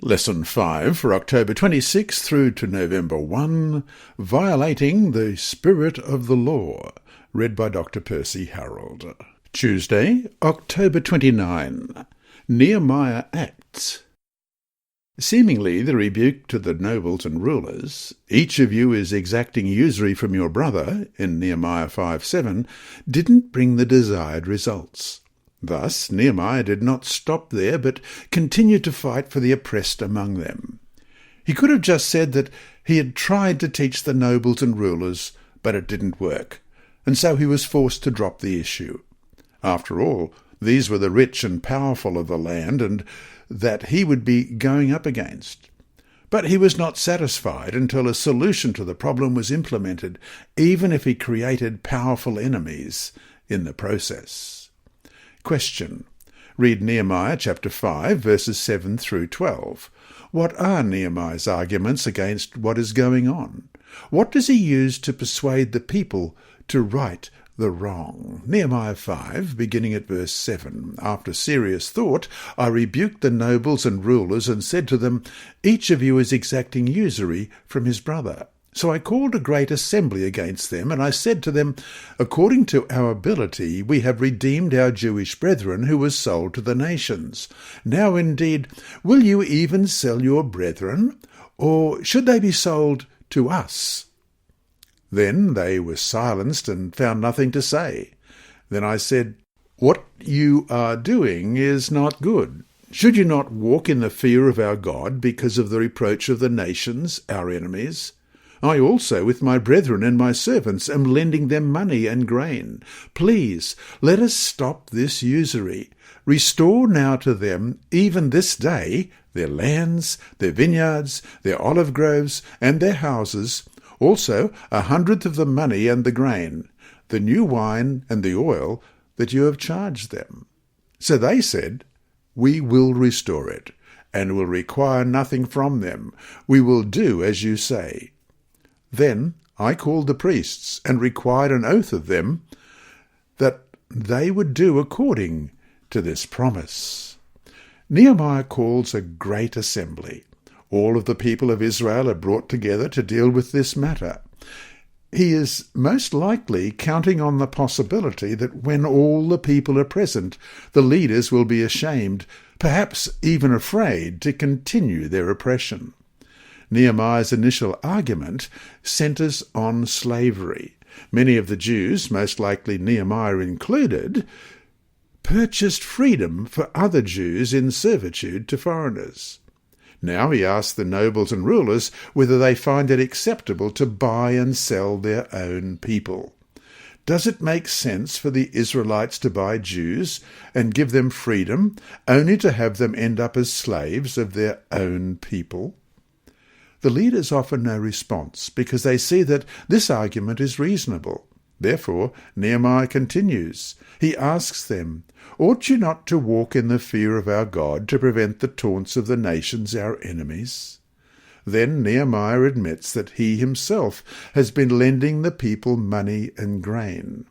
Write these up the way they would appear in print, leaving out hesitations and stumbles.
Lesson 5 for October 26 through to November 1, Violating the Spirit of the Law, read by Dr. Percy Harold. Tuesday, October 29, Nehemiah acts. Seemingly the rebuke to the nobles and rulers, "Each of you is exacting usury from your brother," in Nehemiah 5:7, didn't bring the desired results. Thus Nehemiah did not stop there, but continued to fight for the oppressed among them. He could have just said that he had tried to teach the nobles and rulers, but it didn't work, and so he was forced to drop the issue. After all, these were the rich and powerful of the land, and that he would be going up against. But he was not satisfied until a solution to the problem was implemented, even if he created powerful enemies in the process. Question. Read Nehemiah chapter 5, verses 7 through 12. What are Nehemiah's arguments against what is going on? What does he use to persuade the people to right the wrong? Nehemiah 5, beginning at verse 7. After serious thought, I rebuked the nobles and rulers and said to them, "Each of you is exacting usury from his brother." So I called a great assembly against them, and I said to them, "According to our ability we have redeemed our Jewish brethren who were sold to the nations. Now indeed, will you even sell your brethren, or should they be sold to us?" Then they were silenced and found nothing to say. Then I said, "What you are doing is not good. Should you not walk in the fear of our God because of the reproach of the nations, our enemies? I also, with my brethren and my servants, am lending them money and grain. Please, let us stop this usury. Restore now to them, even this day, their lands, their vineyards, their olive groves, and their houses, also 1/100th of the money and the grain, the new wine and the oil that you have charged them." So they said, "We will restore it, and will require nothing from them. We will do as you say." Then I called the priests and required an oath of them that they would do according to this promise. Nehemiah calls a great assembly. All of the people of Israel are brought together to deal with this matter. He is most likely counting on the possibility that when all the people are present, the leaders will be ashamed, perhaps even afraid, to continue their oppression. Nehemiah's initial argument centers on slavery. Many of the Jews, most likely Nehemiah included, purchased freedom for other Jews in servitude to foreigners. Now he asks the nobles and rulers whether they find it acceptable to buy and sell their own people. Does it make sense for the Israelites to buy Jews and give them freedom, only to have them end up as slaves of their own people? The leaders offer no response because they see that this argument is reasonable. Therefore, Nehemiah continues. He asks them, "Ought you not to walk in the fear of our God to prevent the taunts of the nations, our enemies?" Then Nehemiah admits that he himself has been lending the people money and grain.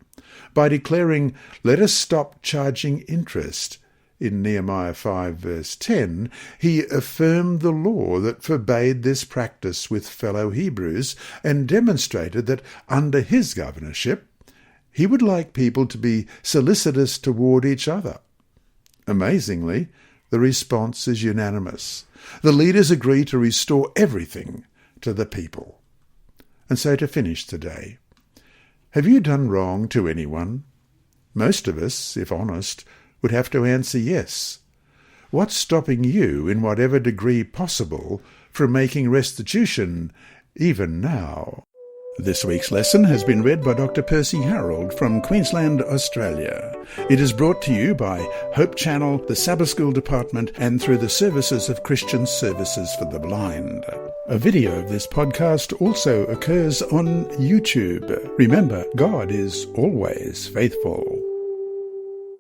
By declaring, "Let us stop charging interest," in Nehemiah 5 verse 10, he affirmed the law that forbade this practice with fellow Hebrews and demonstrated that under his governorship he would like people to be solicitous toward each other. Amazingly, the response is unanimous. The leaders agree to restore everything to the people. And so to finish today, have you done wrong to anyone? Most of us, if honest, would have to answer yes. What's stopping you, in whatever degree possible, from making restitution even now? This week's lesson has been read by Dr. Percy Harold from Queensland, Australia. It is brought to you by Hope Channel, the Sabbath School Department, and through the services of Christian Services for the Blind. A video of this podcast also occurs on YouTube. Remember, God is always faithful.